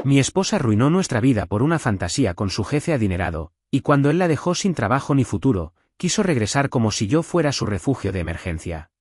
Mi esposa arruinó nuestra vida por una fantasía con su jefe adinerado, y cuando él la dejó sin trabajo ni futuro, quiso regresar como si yo fuera su refugio de emergencia.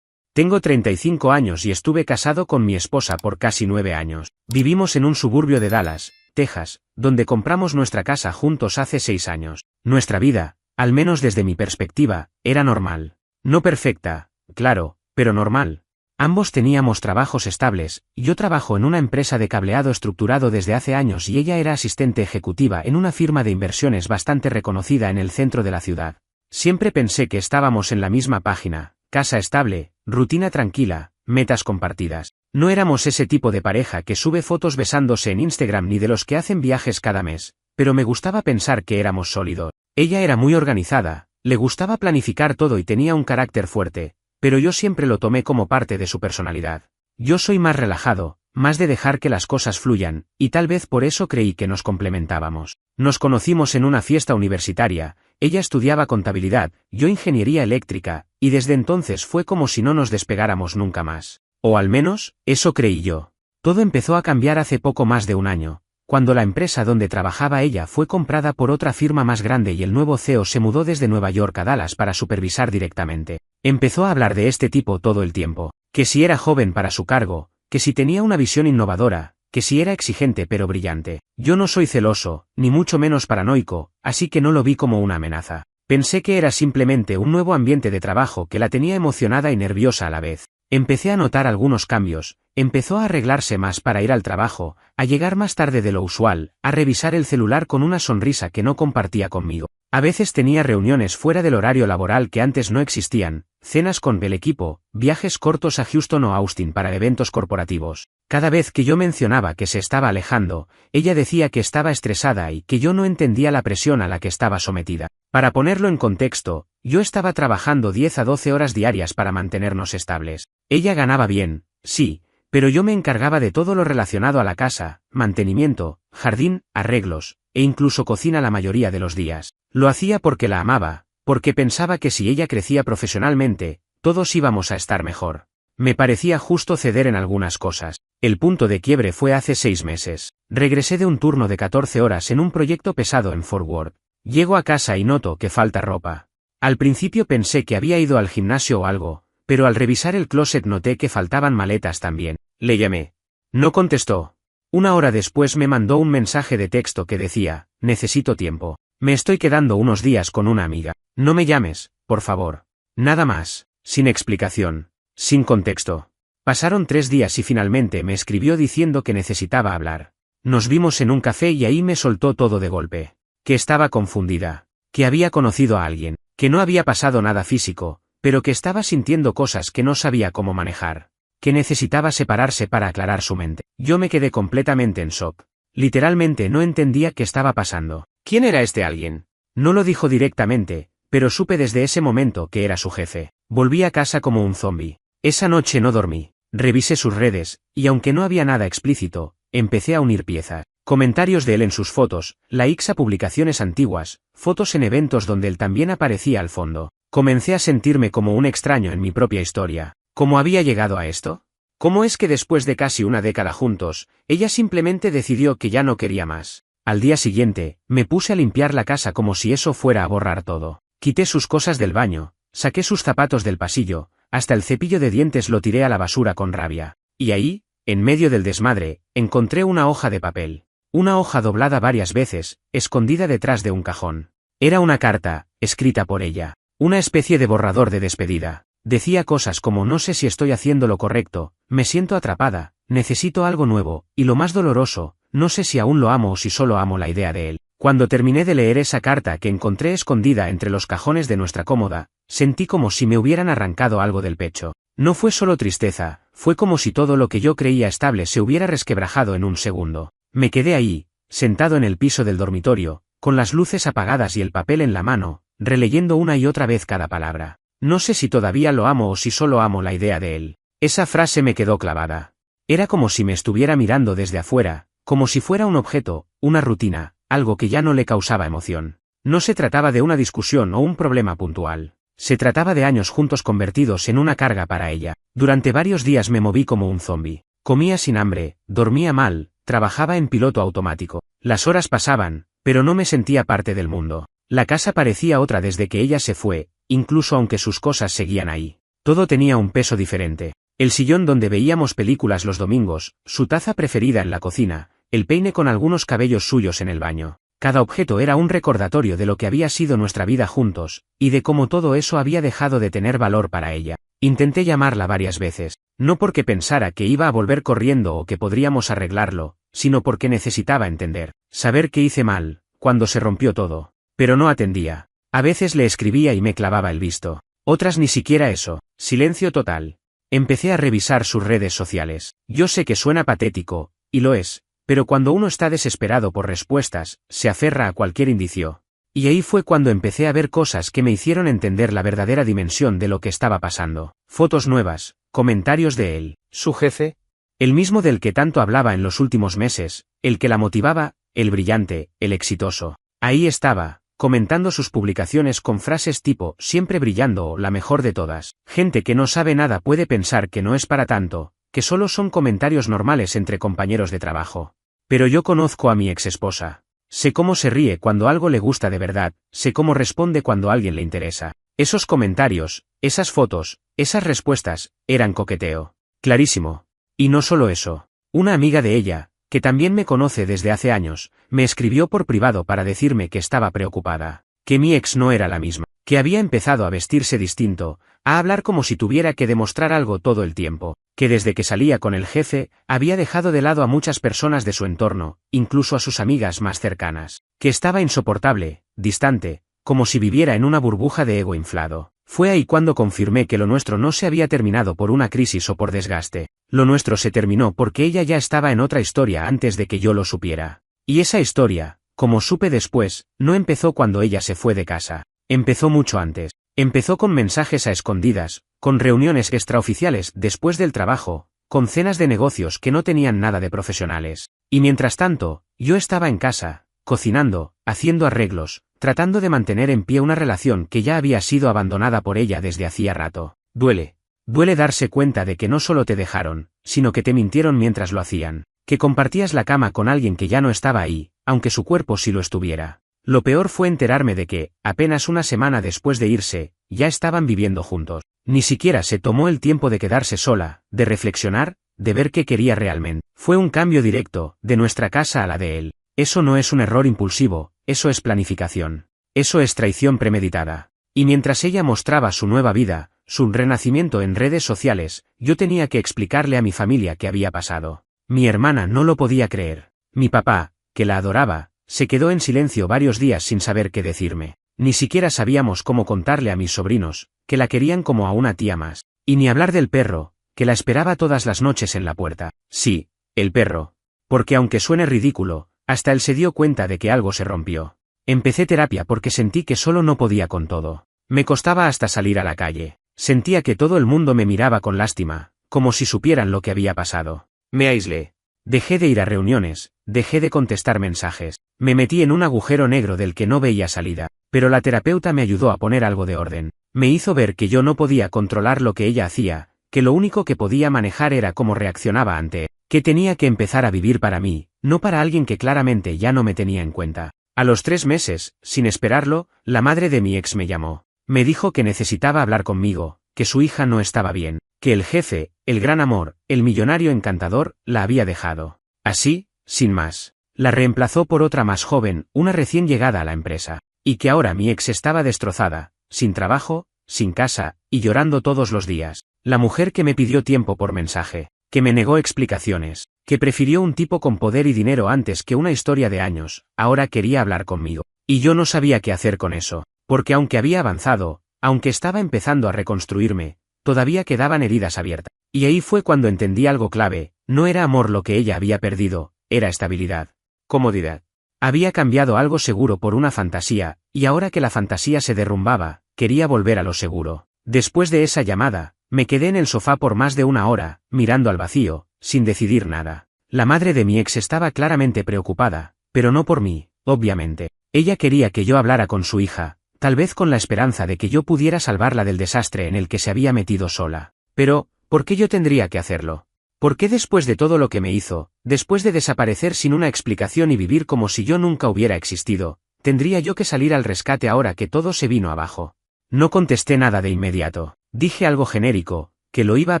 Tengo 35 años y estuve casado con mi esposa por casi 9 años. Vivimos en un suburbio de Dallas, Texas, donde compramos nuestra casa juntos hace 6 años. Nuestra vida, al menos desde mi perspectiva, era normal. No perfecta, claro, pero normal. Ambos teníamos trabajos estables, yo trabajo en una empresa de cableado estructurado desde hace años y ella era asistente ejecutiva en una firma de inversiones bastante reconocida en el centro de la ciudad. Siempre pensé que estábamos en la misma página, casa estable, rutina tranquila, metas compartidas. No éramos ese tipo de pareja que sube fotos besándose en Instagram ni de los que hacen viajes cada mes, pero me gustaba pensar que éramos sólidos. Ella era muy organizada, le gustaba planificar todo y tenía un carácter fuerte, pero yo siempre lo tomé como parte de su personalidad. Yo soy más relajado, más de dejar que las cosas fluyan, y tal vez por eso creí que nos complementábamos. Nos conocimos en una fiesta universitaria, ella estudiaba contabilidad, yo ingeniería eléctrica, y desde entonces fue como si no nos despegáramos nunca más. O al menos, eso creí yo. Todo empezó a cambiar hace poco más de un año, cuando la empresa donde trabajaba ella fue comprada por otra firma más grande y el nuevo CEO se mudó desde Nueva York a Dallas para supervisar directamente. Empezó a hablar de este tipo todo el tiempo, que si era joven para su cargo, que si tenía una visión innovadora, que si era exigente pero brillante. Yo no soy celoso, ni mucho menos paranoico, así que no lo vi como una amenaza. Pensé que era simplemente un nuevo ambiente de trabajo que la tenía emocionada y nerviosa a la vez. Empecé a notar algunos cambios, empezó a arreglarse más para ir al trabajo, a llegar más tarde de lo usual, a revisar el celular con una sonrisa que no compartía conmigo. A veces tenía reuniones fuera del horario laboral que antes no existían, cenas con el equipo, viajes cortos a Houston o Austin para eventos corporativos. Cada vez que yo mencionaba que se estaba alejando, ella decía que estaba estresada y que yo no entendía la presión a la que estaba sometida. Para ponerlo en contexto, yo estaba trabajando 10 a 12 horas diarias para mantenernos estables. Ella ganaba bien, sí, pero yo me encargaba de todo lo relacionado a la casa, mantenimiento, jardín, arreglos, e incluso cocina la mayoría de los días. Lo hacía porque la amaba, porque pensaba que si ella crecía profesionalmente, todos íbamos a estar mejor. Me parecía justo ceder en algunas cosas. El punto de quiebre fue hace 6 meses. Regresé de un turno de 14 horas en un proyecto pesado en Fort Worth. Llego a casa y noto que falta ropa. Al principio pensé que había ido al gimnasio o algo, pero al revisar el closet noté que faltaban maletas también. Le llamé. No contestó. Una hora después me mandó un mensaje de texto que decía, necesito tiempo. Me estoy quedando unos días con una amiga. No me llames, por favor. Nada más, sin explicación, sin contexto. Pasaron 3 días y finalmente me escribió diciendo que necesitaba hablar. Nos vimos en un café y ahí me soltó todo de golpe. Que estaba confundida, que había conocido a alguien, que no había pasado nada físico, pero que estaba sintiendo cosas que no sabía cómo manejar, que necesitaba separarse para aclarar su mente. Yo me quedé completamente en shock. Literalmente no entendía qué estaba pasando. ¿Quién era este alguien? No lo dijo directamente, pero supe desde ese momento que era su jefe. Volví a casa como un zombi. Esa noche no dormí. Revisé sus redes, y aunque no había nada explícito, empecé a unir piezas. Comentarios de él en sus fotos, likes a publicaciones antiguas, fotos en eventos donde él también aparecía al fondo. Comencé a sentirme como un extraño en mi propia historia. ¿Cómo había llegado a esto? ¿Cómo es que después de casi una década juntos, ella simplemente decidió que ya no quería más? Al día siguiente, me puse a limpiar la casa como si eso fuera a borrar todo. Quité sus cosas del baño, saqué sus zapatos del pasillo, hasta el cepillo de dientes lo tiré a la basura con rabia. Y ahí, en medio del desmadre, encontré una hoja de papel. Una hoja doblada varias veces, escondida detrás de un cajón. Era una carta, escrita por ella. Una especie de borrador de despedida. Decía cosas como no sé si estoy haciendo lo correcto, me siento atrapada, necesito algo nuevo, y lo más doloroso, no sé si aún lo amo o si solo amo la idea de él. Cuando terminé de leer esa carta que encontré escondida entre los cajones de nuestra cómoda, sentí como si me hubieran arrancado algo del pecho. No fue solo tristeza, fue como si todo lo que yo creía estable se hubiera resquebrajado en un segundo. Me quedé ahí, sentado en el piso del dormitorio, con las luces apagadas y el papel en la mano, releyendo una y otra vez cada palabra. No sé si todavía lo amo o si solo amo la idea de él. Esa frase me quedó clavada. Era como si me estuviera mirando desde afuera, como si fuera un objeto, una rutina, algo que ya no le causaba emoción. No se trataba de una discusión o un problema puntual. Se trataba de años juntos convertidos en una carga para ella. Durante varios días me moví como un zombi. Comía sin hambre, dormía mal, Trabajaba en piloto automático. Las horas pasaban, pero no me sentía parte del mundo. La casa parecía otra desde que ella se fue, incluso aunque sus cosas seguían ahí. Todo tenía un peso diferente. El sillón donde veíamos películas los domingos, su taza preferida en la cocina, el peine con algunos cabellos suyos en el baño. Cada objeto era un recordatorio de lo que había sido nuestra vida juntos, y de cómo todo eso había dejado de tener valor para ella. Intenté llamarla varias veces, no porque pensara que iba a volver corriendo o que podríamos arreglarlo, sino porque necesitaba entender, saber qué hice mal, cuando se rompió todo. Pero no atendía. A veces le escribía y me clavaba el visto. Otras ni siquiera eso. Silencio total. Empecé a revisar sus redes sociales. Yo sé que suena patético, y lo es, pero cuando uno está desesperado por respuestas, se aferra a cualquier indicio. Y ahí fue cuando empecé a ver cosas que me hicieron entender la verdadera dimensión de lo que estaba pasando. Fotos nuevas, comentarios de él, su jefe, el mismo del que tanto hablaba en los últimos meses, el que la motivaba, el brillante, el exitoso. Ahí estaba, comentando sus publicaciones con frases tipo siempre brillando o la mejor de todas. Gente que no sabe nada puede pensar que no es para tanto, que solo son comentarios normales entre compañeros de trabajo. Pero yo conozco a mi exesposa. Sé cómo se ríe cuando algo le gusta de verdad, sé cómo responde cuando a alguien le interesa. Esos comentarios, esas fotos, esas respuestas, eran coqueteo. Clarísimo. Y no solo eso. Una amiga de ella, que también me conoce desde hace años, me escribió por privado para decirme que estaba preocupada, que mi ex no era la misma, que había empezado a vestirse distinto, a hablar como si tuviera que demostrar algo todo el tiempo, que desde que salía con el jefe, había dejado de lado a muchas personas de su entorno, incluso a sus amigas más cercanas, que estaba insoportable, distante, como si viviera en una burbuja de ego inflado. Fue ahí cuando confirmé que lo nuestro no se había terminado por una crisis o por desgaste. Lo nuestro se terminó porque ella ya estaba en otra historia antes de que yo lo supiera. Y esa historia, como supe después, no empezó cuando ella se fue de casa. Empezó mucho antes. Empezó con mensajes a escondidas, con reuniones extraoficiales después del trabajo, con cenas de negocios que no tenían nada de profesionales. Y mientras tanto, yo estaba en casa, cocinando, haciendo arreglos, tratando de mantener en pie una relación que ya había sido abandonada por ella desde hacía rato. Duele. Duele darse cuenta de que no solo te dejaron, sino que te mintieron mientras lo hacían, que compartías la cama con alguien que ya no estaba ahí, aunque su cuerpo sí lo estuviera. Lo peor fue enterarme de que, apenas una semana después de irse, ya estaban viviendo juntos. Ni siquiera se tomó el tiempo de quedarse sola, de reflexionar, de ver qué quería realmente. Fue un cambio directo, de nuestra casa a la de él. Eso no es un error impulsivo, eso es planificación. Eso es traición premeditada. Y mientras ella mostraba su nueva vida, su renacimiento en redes sociales, yo tenía que explicarle a mi familia qué había pasado. Mi hermana no lo podía creer. Mi papá, que la adoraba, se quedó en silencio varios días sin saber qué decirme. Ni siquiera sabíamos cómo contarle a mis sobrinos, que la querían como a una tía más. Y ni hablar del perro, que la esperaba todas las noches en la puerta. Sí, el perro. Porque aunque suene ridículo, hasta él se dio cuenta de que algo se rompió. Empecé terapia porque sentí que solo no podía con todo. Me costaba hasta salir a la calle. Sentía que todo el mundo me miraba con lástima, como si supieran lo que había pasado. Me aislé. Dejé de ir a reuniones, dejé de contestar mensajes. Me metí en un agujero negro del que no veía salida, pero la terapeuta me ayudó a poner algo de orden. Me hizo ver que yo no podía controlar lo que ella hacía, que lo único que podía manejar era cómo reaccionaba ante él, que tenía que empezar a vivir para mí, no para alguien que claramente ya no me tenía en cuenta. A los 3 meses, sin esperarlo, la madre de mi ex me llamó. Me dijo que necesitaba hablar conmigo, que su hija no estaba bien, que el jefe, el gran amor, el millonario encantador, la había dejado. Así, sin más. La reemplazó por otra más joven, una recién llegada a la empresa. Y que ahora mi ex estaba destrozada, sin trabajo, sin casa, y llorando todos los días. La mujer que me pidió tiempo por mensaje, que me negó explicaciones, que prefirió un tipo con poder y dinero antes que una historia de años, ahora quería hablar conmigo. Y yo no sabía qué hacer con eso, porque aunque había avanzado, aunque estaba empezando a reconstruirme, todavía quedaban heridas abiertas. Y ahí fue cuando entendí algo clave, no era amor lo que ella había perdido, era estabilidad. Comodidad. Había cambiado algo seguro por una fantasía, y ahora que la fantasía se derrumbaba, quería volver a lo seguro. Después de esa llamada, me quedé en el sofá por más de 1 hora, mirando al vacío, sin decidir nada. La madre de mi ex estaba claramente preocupada, pero no por mí, obviamente. Ella quería que yo hablara con su hija, tal vez con la esperanza de que yo pudiera salvarla del desastre en el que se había metido sola. Pero, ¿por qué yo tendría que hacerlo? ¿Por qué después de todo lo que me hizo, después de desaparecer sin una explicación y vivir como si yo nunca hubiera existido, tendría yo que salir al rescate ahora que todo se vino abajo? No contesté nada de inmediato. Dije algo genérico, que lo iba a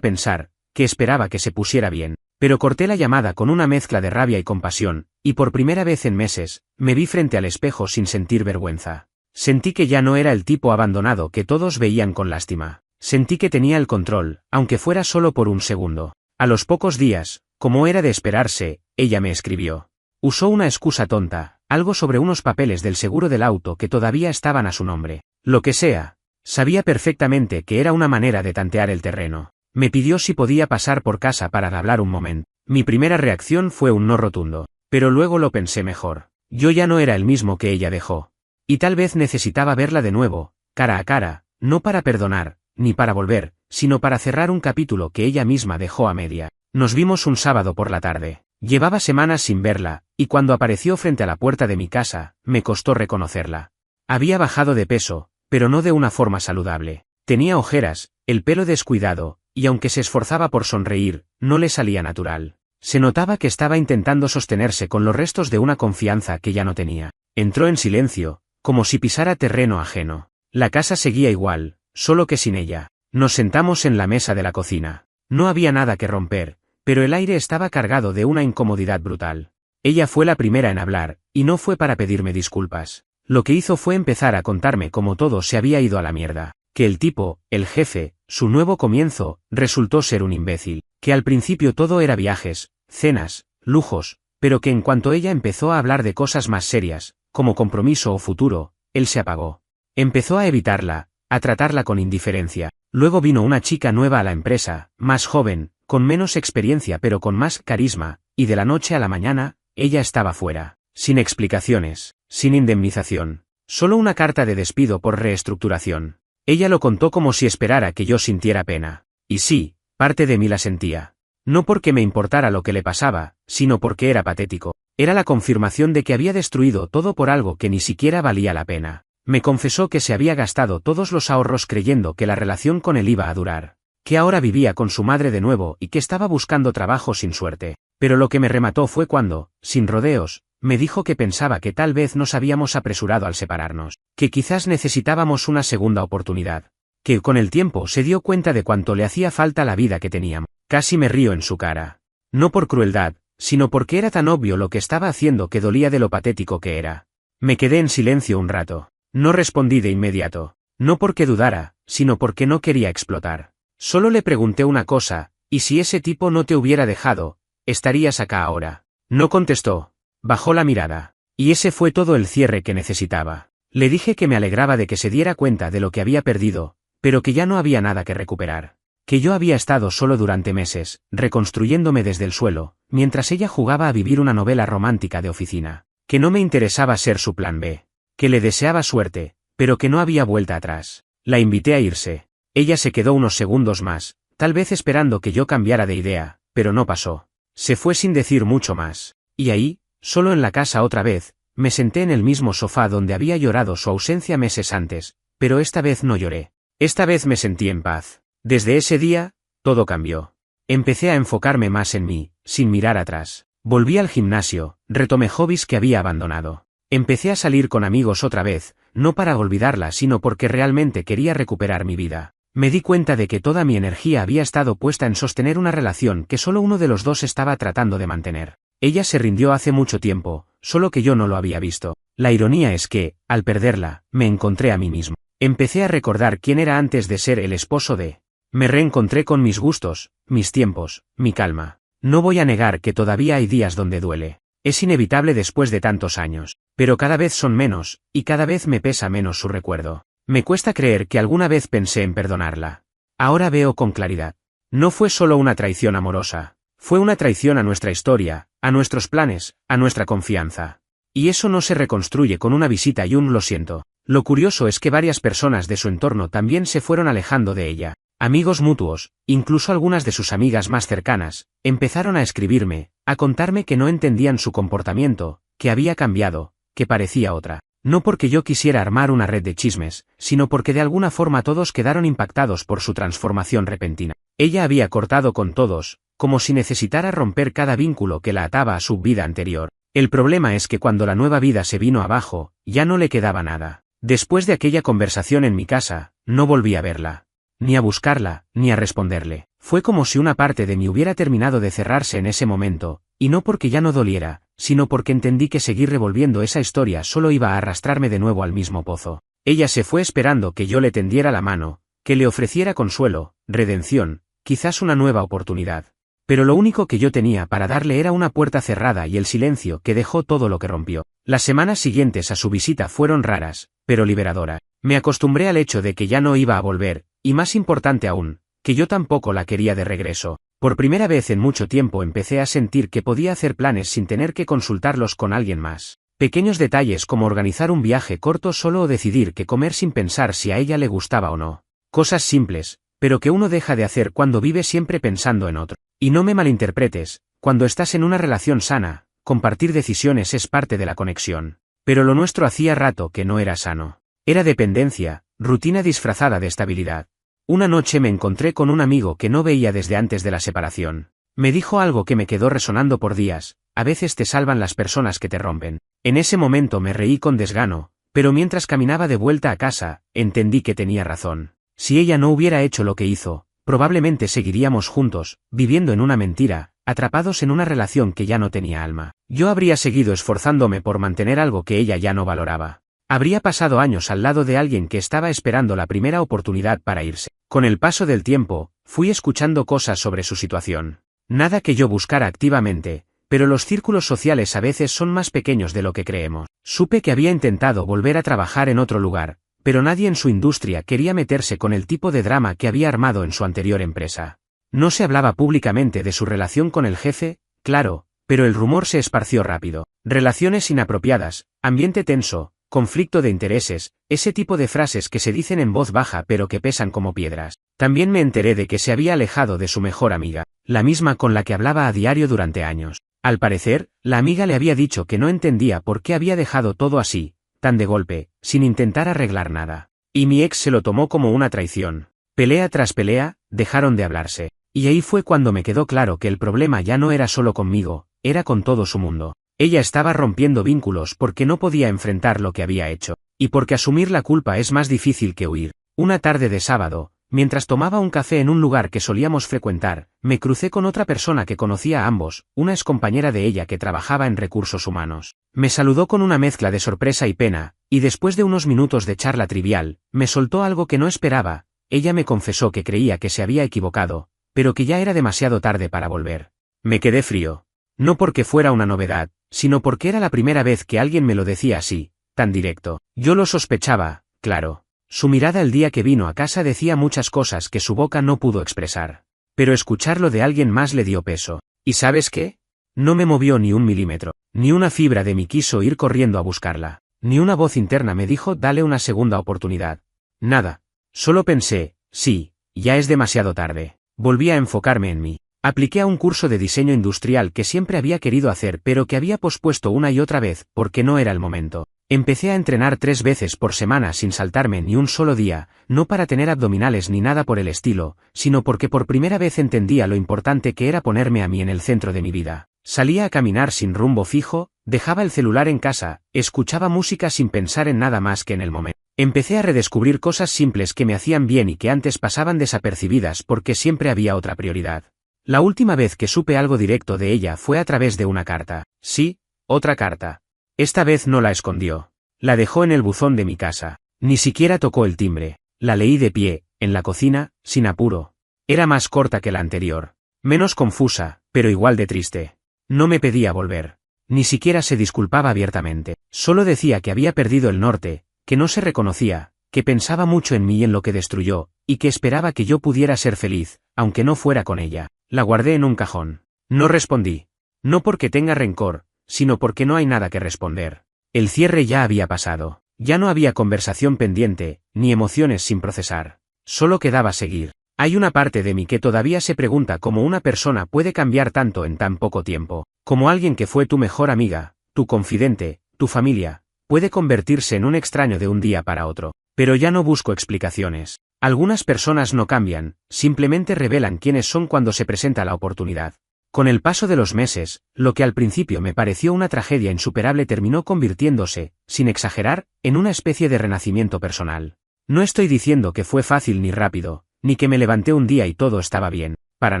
pensar, que esperaba que se pusiera bien, pero corté la llamada con una mezcla de rabia y compasión, y por primera vez en meses, me vi frente al espejo sin sentir vergüenza. Sentí que ya no era el tipo abandonado que todos veían con lástima. Sentí que tenía el control, aunque fuera solo por un segundo. A los pocos días, como era de esperarse, ella me escribió. Usó una excusa tonta, algo sobre unos papeles del seguro del auto que todavía estaban a su nombre. Lo que sea. Sabía perfectamente que era una manera de tantear el terreno. Me pidió si podía pasar por casa para hablar un momento. Mi primera reacción fue un no rotundo, pero luego lo pensé mejor. Yo ya no era el mismo que ella dejó. Y tal vez necesitaba verla de nuevo, cara a cara, no para perdonar, ni para volver, sino para cerrar un capítulo que ella misma dejó a media. Nos vimos un sábado por la tarde. Llevaba semanas sin verla, y cuando apareció frente a la puerta de mi casa, me costó reconocerla. Había bajado de peso, pero no de una forma saludable. Tenía ojeras, el pelo descuidado, y aunque se esforzaba por sonreír, no le salía natural. Se notaba que estaba intentando sostenerse con los restos de una confianza que ya no tenía. Entró en silencio, como si pisara terreno ajeno. La casa seguía igual, solo que sin ella. Nos sentamos en la mesa de la cocina. No había nada que romper, pero el aire estaba cargado de una incomodidad brutal. Ella fue la primera en hablar, y no fue para pedirme disculpas. Lo que hizo fue empezar a contarme cómo todo se había ido a la mierda. Que el tipo, el jefe, su nuevo comienzo, resultó ser un imbécil. Que al principio todo era viajes, cenas, lujos, pero que en cuanto ella empezó a hablar de cosas más serias, como compromiso o futuro, él se apagó. Empezó a evitarla, a tratarla con indiferencia. Luego vino una chica nueva a la empresa, más joven, con menos experiencia pero con más carisma, y de la noche a la mañana, ella estaba fuera. Sin explicaciones, sin indemnización. Solo una carta de despido por reestructuración. Ella lo contó como si esperara que yo sintiera pena. Y sí, parte de mí la sentía. No porque me importara lo que le pasaba, sino porque era patético. Era la confirmación de que había destruido todo por algo que ni siquiera valía la pena. Me confesó que se había gastado todos los ahorros creyendo que la relación con él iba a durar. Que ahora vivía con su madre de nuevo y que estaba buscando trabajo sin suerte. Pero lo que me remató fue cuando, sin rodeos, me dijo que pensaba que tal vez nos habíamos apresurado al separarnos, que quizás necesitábamos una segunda oportunidad, que con el tiempo se dio cuenta de cuánto le hacía falta la vida que teníamos. Casi me río en su cara. No por crueldad, sino porque era tan obvio lo que estaba haciendo que dolía de lo patético que era. Me quedé en silencio un rato. No respondí de inmediato. No porque dudara, sino porque no quería explotar. Solo le pregunté una cosa, ¿y si ese tipo no te hubiera dejado, estarías acá ahora? No contestó. Bajó la mirada. Y ese fue todo el cierre que necesitaba. Le dije que me alegraba de que se diera cuenta de lo que había perdido, pero que ya no había nada que recuperar. Que yo había estado solo durante meses, reconstruyéndome desde el suelo, mientras ella jugaba a vivir una novela romántica de oficina. Que no me interesaba ser su plan B. Que le deseaba suerte, pero que no había vuelta atrás. La invité a irse. Ella se quedó unos segundos más, tal vez esperando que yo cambiara de idea, pero no pasó. Se fue sin decir mucho más. Y ahí, solo en la casa otra vez, me senté en el mismo sofá donde había llorado su ausencia meses antes, pero esta vez no lloré. Esta vez me sentí en paz. Desde ese día, todo cambió. Empecé a enfocarme más en mí, sin mirar atrás. Volví al gimnasio, retomé hobbies que había abandonado. Empecé a salir con amigos otra vez, no para olvidarla sino porque realmente quería recuperar mi vida. Me di cuenta de que toda mi energía había estado puesta en sostener una relación que solo uno de los dos estaba tratando de mantener. Ella se rindió hace mucho tiempo, solo que yo no lo había visto. La ironía es que, al perderla, me encontré a mí mismo. Empecé a recordar quién era antes de ser el esposo de... Me reencontré con mis gustos, mis tiempos, mi calma. No voy a negar que todavía hay días donde duele. Es inevitable después de tantos años, pero cada vez son menos, y cada vez me pesa menos su recuerdo. Me cuesta creer que alguna vez pensé en perdonarla. Ahora veo con claridad. No fue solo una traición amorosa. Fue una traición a nuestra historia, a nuestros planes, a nuestra confianza. Y eso no se reconstruye con una visita y un lo siento. Lo curioso es que varias personas de su entorno también se fueron alejando de ella. Amigos mutuos, incluso algunas de sus amigas más cercanas, empezaron a escribirme, a contarme que no entendían su comportamiento, que había cambiado, que parecía otra. No porque yo quisiera armar una red de chismes, sino porque de alguna forma todos quedaron impactados por su transformación repentina. Ella había cortado con todos, como si necesitara romper cada vínculo que la ataba a su vida anterior. El problema es que cuando la nueva vida se vino abajo, ya no le quedaba nada. Después de aquella conversación en mi casa, no volví a verla, ni a buscarla, ni a responderle. Fue como si una parte de mí hubiera terminado de cerrarse en ese momento, y no porque ya no doliera, sino porque entendí que seguir revolviendo esa historia solo iba a arrastrarme de nuevo al mismo pozo. Ella se fue esperando que yo le tendiera la mano, que le ofreciera consuelo, redención, quizás una nueva oportunidad. Pero lo único que yo tenía para darle era una puerta cerrada y el silencio que dejó todo lo que rompió. Las semanas siguientes a su visita fueron raras, pero liberadoras. Me acostumbré al hecho de que ya no iba a volver, y más importante aún, que yo tampoco la quería de regreso. Por primera vez en mucho tiempo empecé a sentir que podía hacer planes sin tener que consultarlos con alguien más. Pequeños detalles como organizar un viaje corto solo o decidir qué comer sin pensar si a ella le gustaba o no. Cosas simples, pero que uno deja de hacer cuando vive siempre pensando en otro. Y no me malinterpretes, cuando estás en una relación sana, compartir decisiones es parte de la conexión. Pero lo nuestro hacía rato que no era sano. Era dependencia, rutina disfrazada de estabilidad. Una noche me encontré con un amigo que no veía desde antes de la separación. Me dijo algo que me quedó resonando por días: a veces te salvan las personas que te rompen. En ese momento me reí con desgano, pero mientras caminaba de vuelta a casa, entendí que tenía razón. Si ella no hubiera hecho lo que hizo, probablemente seguiríamos juntos, viviendo en una mentira, atrapados en una relación que ya no tenía alma. Yo habría seguido esforzándome por mantener algo que ella ya no valoraba. Habría pasado años al lado de alguien que estaba esperando la primera oportunidad para irse. Con el paso del tiempo, fui escuchando cosas sobre su situación. Nada que yo buscara activamente, pero los círculos sociales a veces son más pequeños de lo que creemos. Supe que había intentado volver a trabajar en otro lugar, pero nadie en su industria quería meterse con el tipo de drama que había armado en su anterior empresa. No se hablaba públicamente de su relación con el jefe, claro, pero el rumor se esparció rápido. Relaciones inapropiadas, ambiente tenso, conflicto de intereses, ese tipo de frases que se dicen en voz baja pero que pesan como piedras. También me enteré de que se había alejado de su mejor amiga, la misma con la que hablaba a diario durante años. Al parecer, la amiga le había dicho que no entendía por qué había dejado todo así, tan de golpe, sin intentar arreglar nada. Y mi ex se lo tomó como una traición. Pelea tras pelea, dejaron de hablarse. Y ahí fue cuando me quedó claro que el problema ya no era solo conmigo, era con todo su mundo. Ella estaba rompiendo vínculos porque no podía enfrentar lo que había hecho, y porque asumir la culpa es más difícil que huir. Una tarde de sábado, mientras tomaba un café en un lugar que solíamos frecuentar, me crucé con otra persona que conocía a ambos, una excompañera de ella que trabajaba en recursos humanos. Me saludó con una mezcla de sorpresa y pena, y después de unos minutos de charla trivial, me soltó algo que no esperaba. Ella me confesó que creía que se había equivocado, pero que ya era demasiado tarde para volver. Me quedé frío. No porque fuera una novedad, sino porque era la primera vez que alguien me lo decía así, tan directo. Yo lo sospechaba, claro. Su mirada el día que vino a casa decía muchas cosas que su boca no pudo expresar. Pero escucharlo de alguien más le dio peso. ¿Y sabes qué? No me movió ni un milímetro, ni una fibra de mí quiso ir corriendo a buscarla, ni una voz interna me dijo dale una segunda oportunidad. Nada. Solo pensé, sí, ya es demasiado tarde. Volví a enfocarme en mí. Apliqué a un curso de diseño industrial que siempre había querido hacer pero que había pospuesto una y otra vez porque no era el momento. Empecé a entrenar 3 veces por semana sin saltarme ni un solo día, no para tener abdominales ni nada por el estilo, sino porque por primera vez entendía lo importante que era ponerme a mí en el centro de mi vida. Salía a caminar sin rumbo fijo, dejaba el celular en casa, escuchaba música sin pensar en nada más que en el momento. Empecé a redescubrir cosas simples que me hacían bien y que antes pasaban desapercibidas porque siempre había otra prioridad. La última vez que supe algo directo de ella fue a través de una carta. Sí, otra carta. Esta vez no la escondió. La dejó en el buzón de mi casa. Ni siquiera tocó el timbre. La leí de pie, en la cocina, sin apuro. Era más corta que la anterior. Menos confusa, pero igual de triste. No me pedía volver. Ni siquiera se disculpaba abiertamente. Solo decía que había perdido el norte, que no se reconocía, que pensaba mucho en mí y en lo que destruyó, y que esperaba que yo pudiera ser feliz, aunque no fuera con ella. La guardé en un cajón. No respondí. No porque tenga rencor, sino porque no hay nada que responder. El cierre ya había pasado. Ya no había conversación pendiente, ni emociones sin procesar. Solo quedaba seguir. Hay una parte de mí que todavía se pregunta cómo una persona puede cambiar tanto en tan poco tiempo. Como alguien que fue tu mejor amiga, tu confidente, tu familia, puede convertirse en un extraño de un día para otro. Pero ya no busco explicaciones. Algunas personas no cambian, simplemente revelan quiénes son cuando se presenta la oportunidad. Con el paso de los meses, lo que al principio me pareció una tragedia insuperable terminó convirtiéndose, sin exagerar, en una especie de renacimiento personal. No estoy diciendo que fue fácil ni rápido, ni que me levanté un día y todo estaba bien, para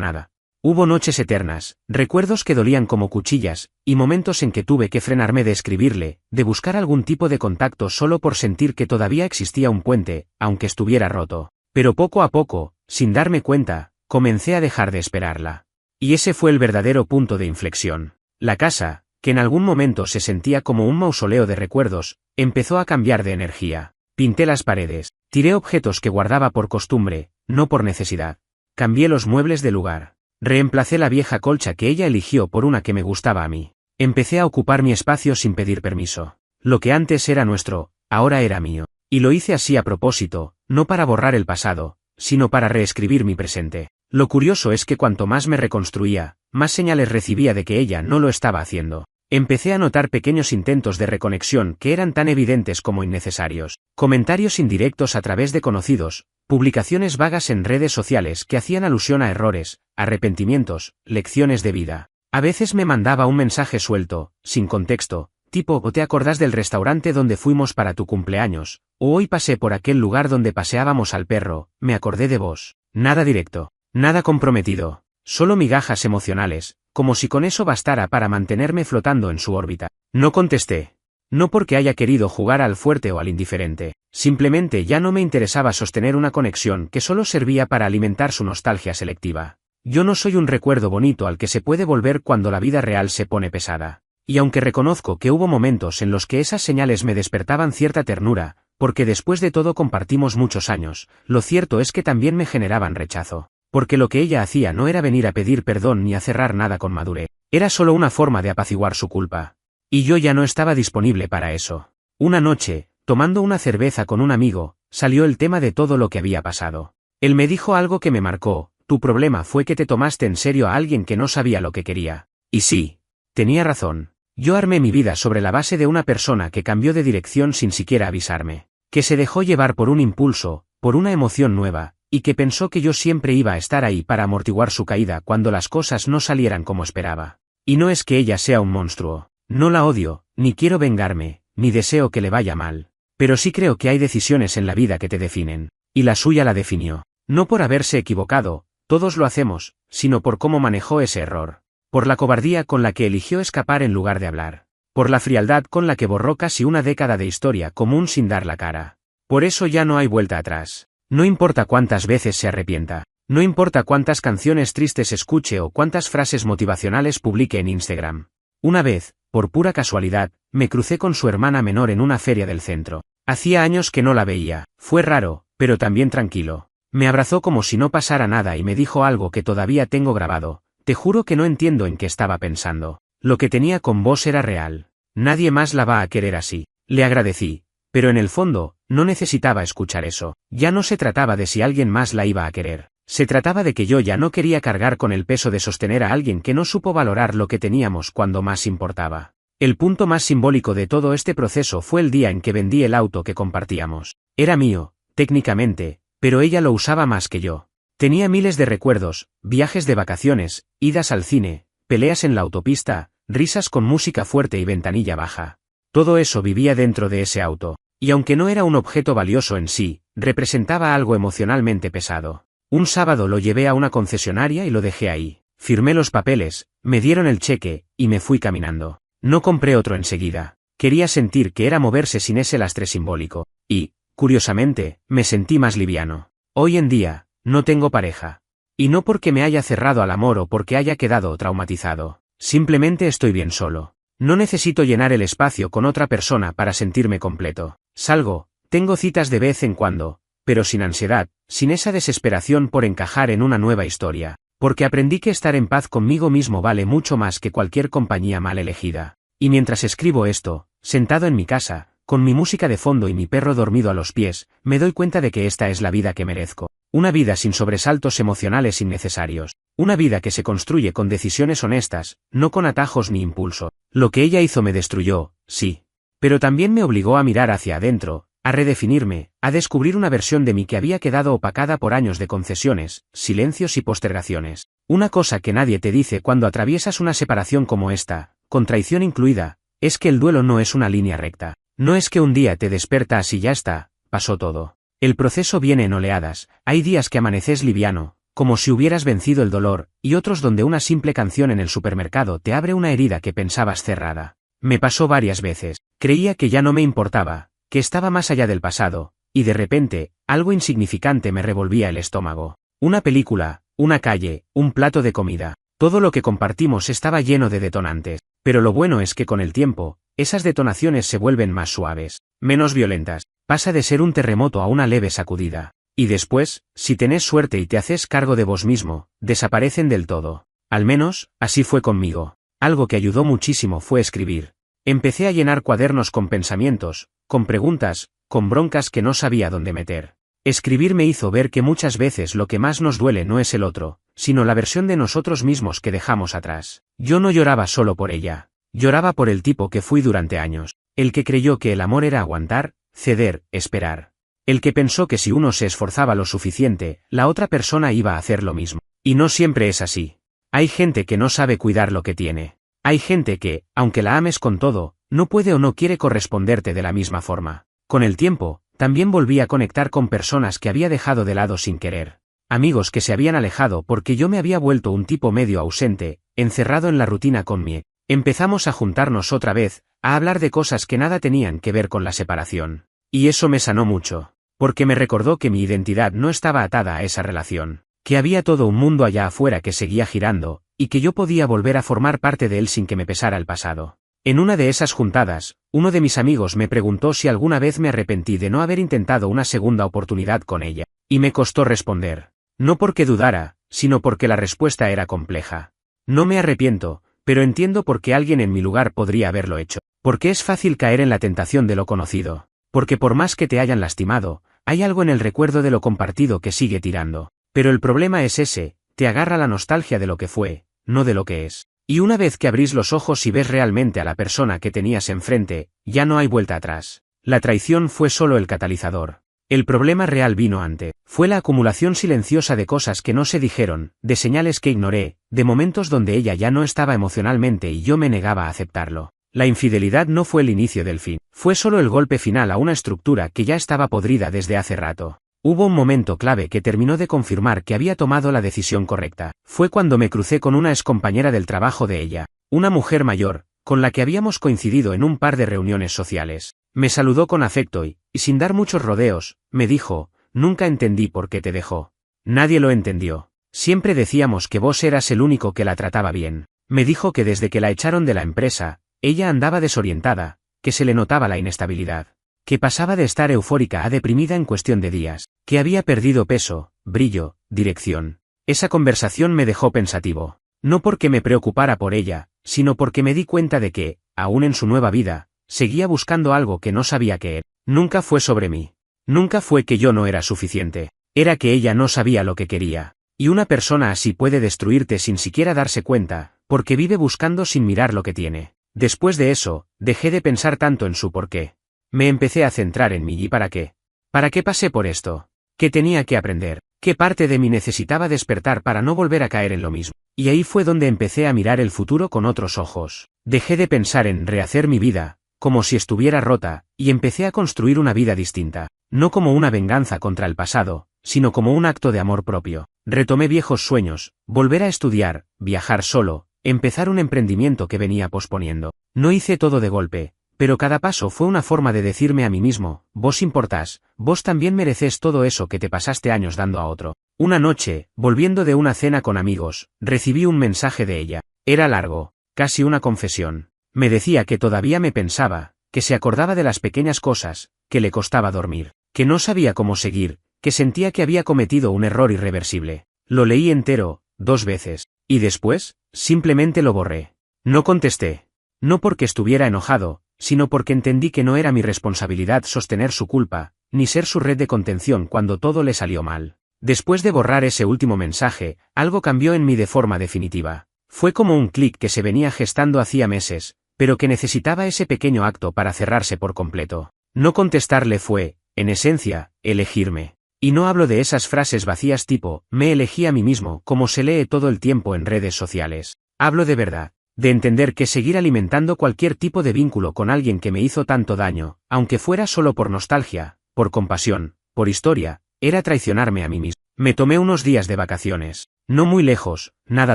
nada. Hubo noches eternas, recuerdos que dolían como cuchillas, y momentos en que tuve que frenarme de escribirle, de buscar algún tipo de contacto solo por sentir que todavía existía un puente, aunque estuviera roto. Pero poco a poco, sin darme cuenta, comencé a dejar de esperarla. Y ese fue el verdadero punto de inflexión. La casa, que en algún momento se sentía como un mausoleo de recuerdos, empezó a cambiar de energía. Pinté las paredes, tiré objetos que guardaba por costumbre, no por necesidad. Cambié los muebles de lugar. Reemplacé la vieja colcha que ella eligió por una que me gustaba a mí. Empecé a ocupar mi espacio sin pedir permiso. Lo que antes era nuestro, ahora era mío. Y lo hice así a propósito, no para borrar el pasado, sino para reescribir mi presente. Lo curioso es que cuanto más me reconstruía, más señales recibía de que ella no lo estaba haciendo. Empecé a notar pequeños intentos de reconexión que eran tan evidentes como innecesarios. Comentarios indirectos a través de conocidos, publicaciones vagas en redes sociales que hacían alusión a errores, arrepentimientos, lecciones de vida. A veces me mandaba un mensaje suelto, sin contexto, tipo «¿O te acordás del restaurante donde fuimos para tu cumpleaños?» o «Hoy pasé por aquel lugar donde paseábamos al perro, me acordé de vos». Nada directo, nada comprometido, solo migajas emocionales, como si con eso bastara para mantenerme flotando en su órbita. No contesté. No porque haya querido jugar al fuerte o al indiferente, simplemente ya no me interesaba sostener una conexión que solo servía para alimentar su nostalgia selectiva. Yo no soy un recuerdo bonito al que se puede volver cuando la vida real se pone pesada. Y aunque reconozco que hubo momentos en los que esas señales me despertaban cierta ternura, porque después de todo compartimos muchos años, lo cierto es que también me generaban rechazo. Porque lo que ella hacía no era venir a pedir perdón ni a cerrar nada con madurez, era solo una forma de apaciguar su culpa. Y yo ya no estaba disponible para eso. Una noche, tomando una cerveza con un amigo, salió el tema de todo lo que había pasado. Él me dijo algo que me marcó: tu problema fue que te tomaste en serio a alguien que no sabía lo que quería. Y sí, tenía razón. Yo armé mi vida sobre la base de una persona que cambió de dirección sin siquiera avisarme, que se dejó llevar por un impulso, por una emoción nueva, y que pensó que yo siempre iba a estar ahí para amortiguar su caída cuando las cosas no salieran como esperaba. Y no es que ella sea un monstruo, no la odio, ni quiero vengarme, ni deseo que le vaya mal. Pero sí creo que hay decisiones en la vida que te definen, y la suya la definió. No por haberse equivocado, todos lo hacemos, sino por cómo manejó ese error. Por la cobardía con la que eligió escapar en lugar de hablar. Por la frialdad con la que borró casi una década de historia común sin dar la cara. Por eso ya no hay vuelta atrás. No importa cuántas veces se arrepienta, no importa cuántas canciones tristes escuche o cuántas frases motivacionales publique en Instagram. Una vez, por pura casualidad, me crucé con su hermana menor en una feria del centro. Hacía años que no la veía, fue raro, pero también tranquilo. Me abrazó como si no pasara nada y me dijo algo que todavía tengo grabado: te juro que no entiendo en qué estaba pensando. Lo que tenía con vos era real. Nadie más la va a querer así. Le agradecí. Pero en el fondo, no necesitaba escuchar eso. Ya no se trataba de si alguien más la iba a querer. Se trataba de que yo ya no quería cargar con el peso de sostener a alguien que no supo valorar lo que teníamos cuando más importaba. El punto más simbólico de todo este proceso fue el día en que vendí el auto que compartíamos. Era mío, técnicamente, pero ella lo usaba más que yo. Tenía miles de recuerdos, viajes de vacaciones, idas al cine, peleas en la autopista, risas con música fuerte y ventanilla baja. Todo eso vivía dentro de ese auto. Y aunque no era un objeto valioso en sí, representaba algo emocionalmente pesado. Un sábado lo llevé a una concesionaria y lo dejé ahí. Firmé los papeles, me dieron el cheque, y me fui caminando. No compré otro enseguida. Quería sentir que era moverse sin ese lastre simbólico. Y, curiosamente, me sentí más liviano. Hoy en día, no tengo pareja. Y no porque me haya cerrado al amor o porque haya quedado traumatizado. Simplemente estoy bien solo. No necesito llenar el espacio con otra persona para sentirme completo. Salgo, tengo citas de vez en cuando, pero sin ansiedad, sin esa desesperación por encajar en una nueva historia, porque aprendí que estar en paz conmigo mismo vale mucho más que cualquier compañía mal elegida. Y mientras escribo esto, sentado en mi casa, con mi música de fondo y mi perro dormido a los pies, me doy cuenta de que esta es la vida que merezco. Una vida sin sobresaltos emocionales innecesarios. Una vida que se construye con decisiones honestas, no con atajos ni impulso. Lo que ella hizo me destruyó, sí. Pero también me obligó a mirar hacia adentro, a redefinirme, a descubrir una versión de mí que había quedado opacada por años de concesiones, silencios y postergaciones. Una cosa que nadie te dice cuando atraviesas una separación como esta, con traición incluida, es que el duelo no es una línea recta. No es que un día te despertas y ya está, pasó todo. El proceso viene en oleadas, hay días que amaneces liviano, como si hubieras vencido el dolor, y otros donde una simple canción en el supermercado te abre una herida que pensabas cerrada. Me pasó varias veces, creía que ya no me importaba, que estaba más allá del pasado, y de repente, algo insignificante me revolvía el estómago. Una película, una calle, un plato de comida, todo lo que compartimos estaba lleno de detonantes, pero lo bueno es que con el tiempo, esas detonaciones se vuelven más suaves, menos violentas, pasa de ser un terremoto a una leve sacudida. Y después, si tenés suerte y te haces cargo de vos mismo, desaparecen del todo. Al menos, así fue conmigo. Algo que ayudó muchísimo fue escribir. Empecé a llenar cuadernos con pensamientos, con preguntas, con broncas que no sabía dónde meter. Escribir me hizo ver que muchas veces lo que más nos duele no es el otro, sino la versión de nosotros mismos que dejamos atrás. Yo no lloraba solo por ella. Lloraba por el tipo que fui durante años. El que creyó que el amor era aguantar, ceder, esperar. El que pensó que si uno se esforzaba lo suficiente, la otra persona iba a hacer lo mismo. Y no siempre es así. Hay gente que no sabe cuidar lo que tiene. Hay gente que, aunque la ames con todo, no puede o no quiere corresponderte de la misma forma. Con el tiempo, también volví a conectar con personas que había dejado de lado sin querer. Amigos que se habían alejado porque yo me había vuelto un tipo medio ausente, encerrado en la rutina con mi ex. Empezamos a juntarnos otra vez, a hablar de cosas que nada tenían que ver con la separación. Y eso me sanó mucho, porque me recordó que mi identidad no estaba atada a esa relación, que había todo un mundo allá afuera que seguía girando, y que yo podía volver a formar parte de él sin que me pesara el pasado. En una de esas juntadas, uno de mis amigos me preguntó si alguna vez me arrepentí de no haber intentado una segunda oportunidad con ella, y me costó responder. No porque dudara, sino porque la respuesta era compleja. No me arrepiento, pero entiendo por qué alguien en mi lugar podría haberlo hecho. Porque es fácil caer en la tentación de lo conocido. Porque por más que te hayan lastimado, hay algo en el recuerdo de lo compartido que sigue tirando. Pero el problema es ese, te agarra la nostalgia de lo que fue, no de lo que es. Y una vez que abrís los ojos y ves realmente a la persona que tenías enfrente, ya no hay vuelta atrás. La traición fue solo el catalizador. El problema real vino antes. Fue la acumulación silenciosa de cosas que no se dijeron, de señales que ignoré, de momentos donde ella ya no estaba emocionalmente y yo me negaba a aceptarlo. La infidelidad no fue el inicio del fin, fue solo el golpe final a una estructura que ya estaba podrida desde hace rato. Hubo un momento clave que terminó de confirmar que había tomado la decisión correcta. Fue cuando me crucé con una excompañera del trabajo de ella, una mujer mayor, con la que habíamos coincidido en un par de reuniones sociales. Me saludó con afecto y, sin dar muchos rodeos, me dijo, nunca entendí por qué te dejó. Nadie lo entendió. Siempre decíamos que vos eras el único que la trataba bien. Me dijo que desde que la echaron de la empresa, ella andaba desorientada, que se le notaba la inestabilidad, que pasaba de estar eufórica a deprimida en cuestión de días, que había perdido peso, brillo, dirección. Esa conversación me dejó pensativo. No porque me preocupara por ella, sino porque me di cuenta de que, aún en su nueva vida, seguía buscando algo que no sabía qué era. Nunca fue sobre mí. Nunca fue que yo no era suficiente. Era que ella no sabía lo que quería. Y una persona así puede destruirte sin siquiera darse cuenta, porque vive buscando sin mirar lo que tiene. Después de eso, dejé de pensar tanto en su porqué. Me empecé a centrar en mí y ¿para qué? ¿Para qué pasé por esto? ¿Qué tenía que aprender? ¿Qué parte de mí necesitaba despertar para no volver a caer en lo mismo? Y ahí fue donde empecé a mirar el futuro con otros ojos. Dejé de pensar en rehacer mi vida, como si estuviera rota, y empecé a construir una vida distinta, no como una venganza contra el pasado, sino como un acto de amor propio. Retomé viejos sueños, volver a estudiar, viajar solo, empezar un emprendimiento que venía posponiendo. No hice todo de golpe, pero cada paso fue una forma de decirme a mí mismo, vos importás, vos también mereces todo eso que te pasaste años dando a otro. Una noche, volviendo de una cena con amigos, recibí un mensaje de ella. Era largo, casi una confesión. Me decía que todavía me pensaba, que se acordaba de las pequeñas cosas, que le costaba dormir, que no sabía cómo seguir, que sentía que había cometido un error irreversible. Lo leí entero, 2 veces, y después, simplemente lo borré. No contesté. No porque estuviera enojado, sino porque entendí que no era mi responsabilidad sostener su culpa, ni ser su red de contención cuando todo le salió mal. Después de borrar ese último mensaje, algo cambió en mí de forma definitiva. Fue como un clic que se venía gestando hacía meses, pero que necesitaba ese pequeño acto para cerrarse por completo. No contestarle fue, en esencia, elegirme. Y no hablo de esas frases vacías tipo, me elegí a mí mismo, como se lee todo el tiempo en redes sociales. Hablo de verdad, de entender que seguir alimentando cualquier tipo de vínculo con alguien que me hizo tanto daño, aunque fuera solo por nostalgia, por compasión, por historia, era traicionarme a mí mismo. Me tomé unos días de vacaciones. No muy lejos, nada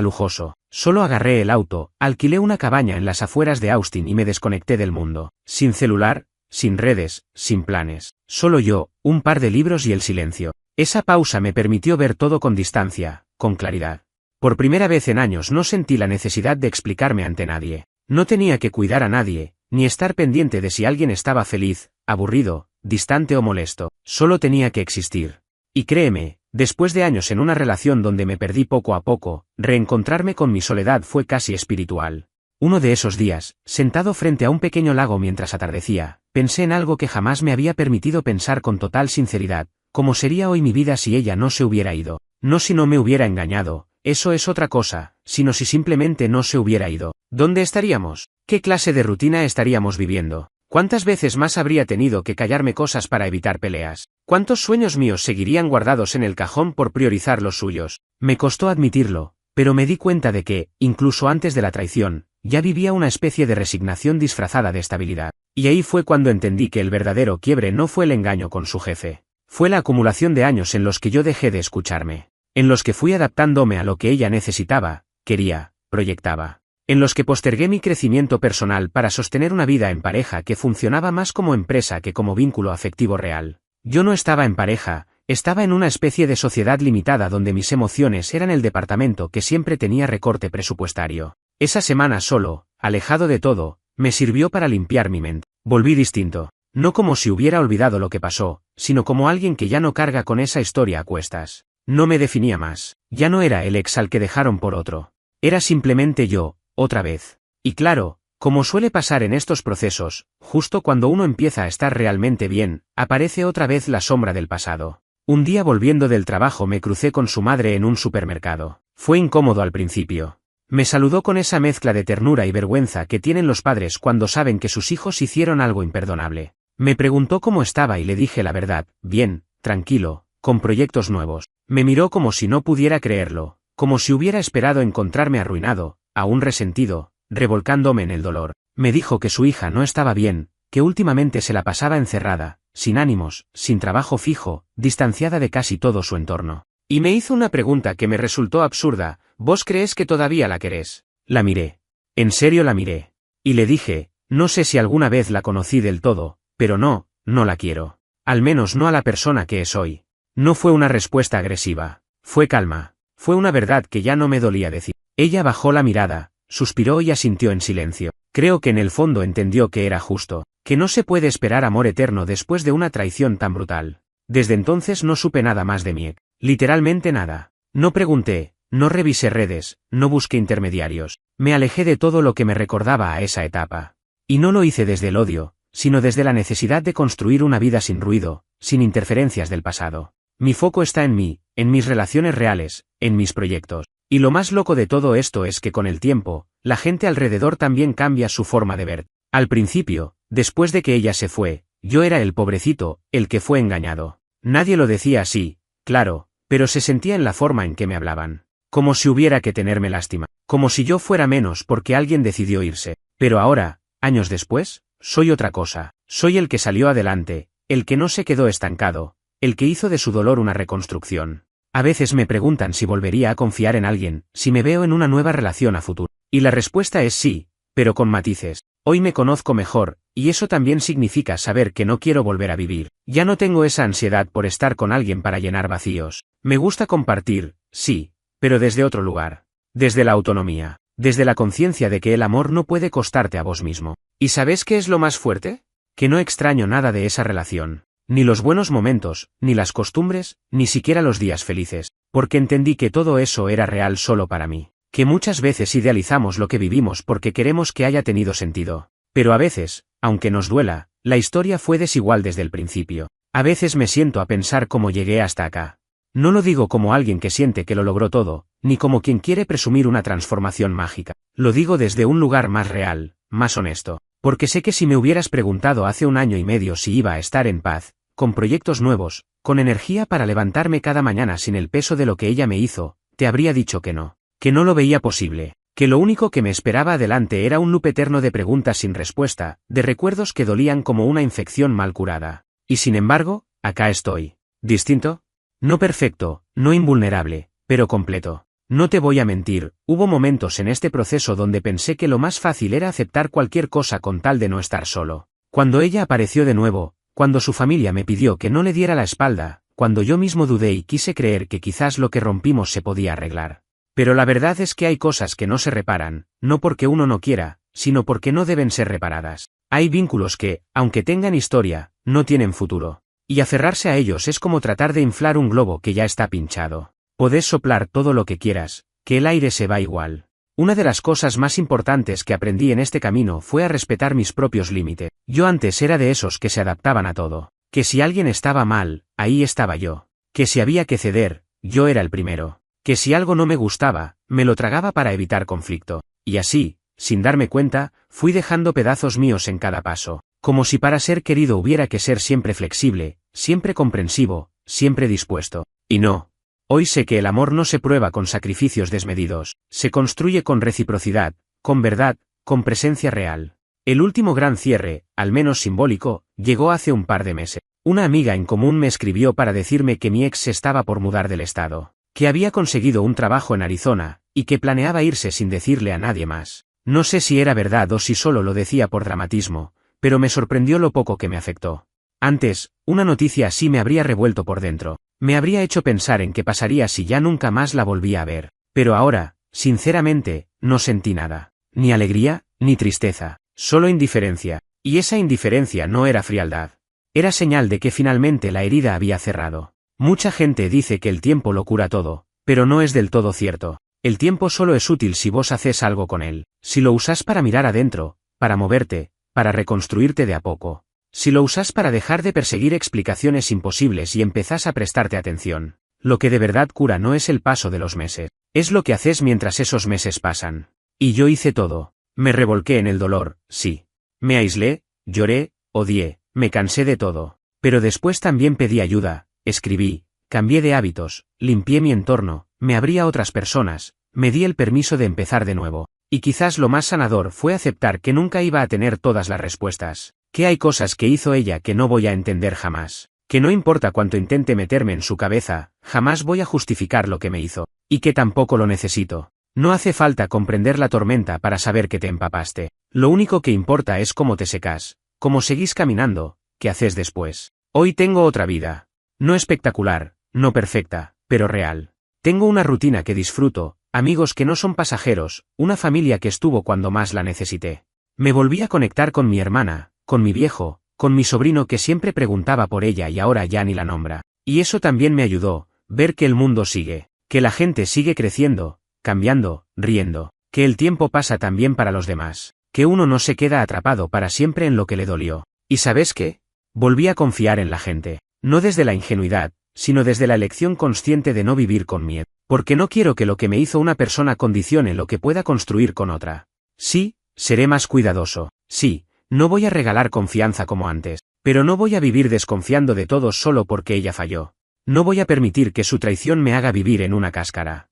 lujoso. Solo agarré el auto, alquilé una cabaña en las afueras de Austin y me desconecté del mundo. Sin celular, sin redes, sin planes. Solo yo, un par de libros y el silencio. Esa pausa me permitió ver todo con distancia, con claridad. Por primera vez en años no sentí la necesidad de explicarme ante nadie. No tenía que cuidar a nadie, ni estar pendiente de si alguien estaba feliz, aburrido, distante o molesto. Solo tenía que existir. Y créeme, después de años en una relación donde me perdí poco a poco, reencontrarme con mi soledad fue casi espiritual. Uno de esos días, sentado frente a un pequeño lago mientras atardecía, pensé en algo que jamás me había permitido pensar con total sinceridad, cómo sería hoy mi vida si ella no se hubiera ido. No si no me hubiera engañado, eso es otra cosa, sino si simplemente no se hubiera ido. ¿Dónde estaríamos? ¿Qué clase de rutina estaríamos viviendo? ¿Cuántas veces más habría tenido que callarme cosas para evitar peleas? ¿Cuántos sueños míos seguirían guardados en el cajón por priorizar los suyos? Me costó admitirlo, pero me di cuenta de que, incluso antes de la traición, ya vivía una especie de resignación disfrazada de estabilidad. Y ahí fue cuando entendí que el verdadero quiebre no fue el engaño con su jefe. Fue la acumulación de años en los que yo dejé de escucharme. En los que fui adaptándome a lo que ella necesitaba, quería, proyectaba. En los que postergué mi crecimiento personal para sostener una vida en pareja que funcionaba más como empresa que como vínculo afectivo real. Yo no estaba en pareja, estaba en una especie de sociedad limitada donde mis emociones eran el departamento que siempre tenía recorte presupuestario. Esa semana solo, alejado de todo, me sirvió para limpiar mi mente. Volví distinto, no como si hubiera olvidado lo que pasó, sino como alguien que ya no carga con esa historia a cuestas. No me definía más, ya no era el ex al que dejaron por otro. Era simplemente yo, otra vez. Y claro, como suele pasar en estos procesos, justo cuando uno empieza a estar realmente bien, aparece otra vez la sombra del pasado. Un día volviendo del trabajo me crucé con su madre en un supermercado. Fue incómodo al principio. Me saludó con esa mezcla de ternura y vergüenza que tienen los padres cuando saben que sus hijos hicieron algo imperdonable. Me preguntó cómo estaba y le dije la verdad, bien, tranquilo, con proyectos nuevos. Me miró como si no pudiera creerlo, como si hubiera esperado encontrarme arruinado, aún resentido, revolcándome en el dolor. Me dijo que su hija no estaba bien, que últimamente se la pasaba encerrada, sin ánimos, sin trabajo fijo, distanciada de casi todo su entorno. Y me hizo una pregunta que me resultó absurda, ¿vos crees que todavía la querés? La miré. En serio la miré. Y le dije, no sé si alguna vez la conocí del todo, pero no la quiero. Al menos no a la persona que es hoy. No fue una respuesta agresiva. Fue calma. Fue una verdad que ya no me dolía decir. Ella bajó la mirada, suspiró y asintió en silencio. Creo que en el fondo entendió que era justo, que no se puede esperar amor eterno después de una traición tan brutal. Desde entonces no supe nada más de mi ex. Literalmente nada. No pregunté, no revisé redes, no busqué intermediarios. Me alejé de todo lo que me recordaba a esa etapa. Y no lo hice desde el odio, sino desde la necesidad de construir una vida sin ruido, sin interferencias del pasado. Mi foco está en mí, en mis relaciones reales, en mis proyectos. Y lo más loco de todo esto es que con el tiempo, la gente alrededor también cambia su forma de ver. Al principio, después de que ella se fue, yo era el pobrecito, el que fue engañado. Nadie lo decía así, claro, pero se sentía en la forma en que me hablaban. Como si hubiera que tenerme lástima. Como si yo fuera menos porque alguien decidió irse. Pero ahora, años después, soy otra cosa. Soy el que salió adelante, el que no se quedó estancado, el que hizo de su dolor una reconstrucción. A veces me preguntan si volvería a confiar en alguien, si me veo en una nueva relación a futuro. Y la respuesta es sí, pero con matices. Hoy me conozco mejor, y eso también significa saber que no quiero volver a vivir. Ya no tengo esa ansiedad por estar con alguien para llenar vacíos. Me gusta compartir, sí, pero desde otro lugar. Desde la autonomía. Desde la conciencia de que el amor no puede costarte a vos mismo. ¿Y sabes qué es lo más fuerte? Que no extraño nada de esa relación. Ni los buenos momentos, ni las costumbres, ni siquiera los días felices. Porque entendí que todo eso era real solo para mí. Que muchas veces idealizamos lo que vivimos porque queremos que haya tenido sentido. Pero a veces, aunque nos duela, la historia fue desigual desde el principio. A veces me siento a pensar cómo llegué hasta acá. No lo digo como alguien que siente que lo logró todo, ni como quien quiere presumir una transformación mágica. Lo digo desde un lugar más real, más honesto. Porque sé que si me hubieras preguntado hace 1 año y medio si iba a estar en paz, con proyectos nuevos, con energía para levantarme cada mañana sin el peso de lo que ella me hizo, te habría dicho que no lo veía posible, que lo único que me esperaba adelante era un loop eterno de preguntas sin respuesta, de recuerdos que dolían como una infección mal curada. Y sin embargo, acá estoy. ¿Distinto? No perfecto, no invulnerable, pero completo. No te voy a mentir, hubo momentos en este proceso donde pensé que lo más fácil era aceptar cualquier cosa con tal de no estar solo. Cuando ella apareció de nuevo, cuando su familia me pidió que no le diera la espalda, cuando yo mismo dudé y quise creer que quizás lo que rompimos se podía arreglar. Pero la verdad es que hay cosas que no se reparan, no porque uno no quiera, sino porque no deben ser reparadas. Hay vínculos que, aunque tengan historia, no tienen futuro. Y aferrarse a ellos es como tratar de inflar un globo que ya está pinchado. Podés soplar todo lo que quieras, que el aire se va igual. Una de las cosas más importantes que aprendí en este camino fue a respetar mis propios límites. Yo antes era de esos que se adaptaban a todo. Que si alguien estaba mal, ahí estaba yo. Que si había que ceder, yo era el primero. Que si algo no me gustaba, me lo tragaba para evitar conflicto. Y así, sin darme cuenta, fui dejando pedazos míos en cada paso. Como si para ser querido hubiera que ser siempre flexible, siempre comprensivo, siempre dispuesto. Y no. Hoy sé que el amor no se prueba con sacrificios desmedidos, se construye con reciprocidad, con verdad, con presencia real. El último gran cierre, al menos simbólico, llegó hace un par de meses. Una amiga en común me escribió para decirme que mi ex se estaba por mudar del estado, que había conseguido un trabajo en Arizona, y que planeaba irse sin decirle a nadie más. No sé si era verdad o si solo lo decía por dramatismo, pero me sorprendió lo poco que me afectó. Antes, una noticia así me habría revuelto por dentro. Me habría hecho pensar en qué pasaría si ya nunca más la volvía a ver. Pero ahora, sinceramente, no sentí nada. Ni alegría, ni tristeza. Solo indiferencia. Y esa indiferencia no era frialdad. Era señal de que finalmente la herida había cerrado. Mucha gente dice que el tiempo lo cura todo, pero no es del todo cierto. El tiempo solo es útil si vos haces algo con él. Si lo usás para mirar adentro, para moverte, para reconstruirte de a poco. Si lo usás para dejar de perseguir explicaciones imposibles y empezás a prestarte atención. Lo que de verdad cura no es el paso de los meses, es lo que haces mientras esos meses pasan. Y yo hice todo. Me revolqué en el dolor, sí. Me aislé, lloré, odié, me cansé de todo. Pero después también pedí ayuda, escribí, cambié de hábitos, limpié mi entorno, me abrí a otras personas, me di el permiso de empezar de nuevo. Y quizás lo más sanador fue aceptar que nunca iba a tener todas las respuestas. Que hay cosas que hizo ella que no voy a entender jamás. Que no importa cuánto intente meterme en su cabeza, jamás voy a justificar lo que me hizo. Y que tampoco lo necesito. No hace falta comprender la tormenta para saber que te empapaste. Lo único que importa es cómo te secas, cómo seguís caminando, qué haces después. Hoy tengo otra vida. No espectacular, no perfecta, pero real. Tengo una rutina que disfruto, amigos que no son pasajeros, una familia que estuvo cuando más la necesité. Me volví a conectar con mi hermana, con mi viejo, con mi sobrino que siempre preguntaba por ella y ahora ya ni la nombra. Y eso también me ayudó, ver que el mundo sigue, que la gente sigue creciendo, cambiando, riendo, que el tiempo pasa también para los demás, que uno no se queda atrapado para siempre en lo que le dolió. ¿Y sabes qué? Volví a confiar en la gente, no desde la ingenuidad, sino desde la elección consciente de no vivir con miedo, porque no quiero que lo que me hizo una persona condicione lo que pueda construir con otra. Sí, seré más cuidadoso, sí. No voy a regalar confianza como antes, pero no voy a vivir desconfiando de todos solo porque ella falló. No voy a permitir que su traición me haga vivir en una cáscara.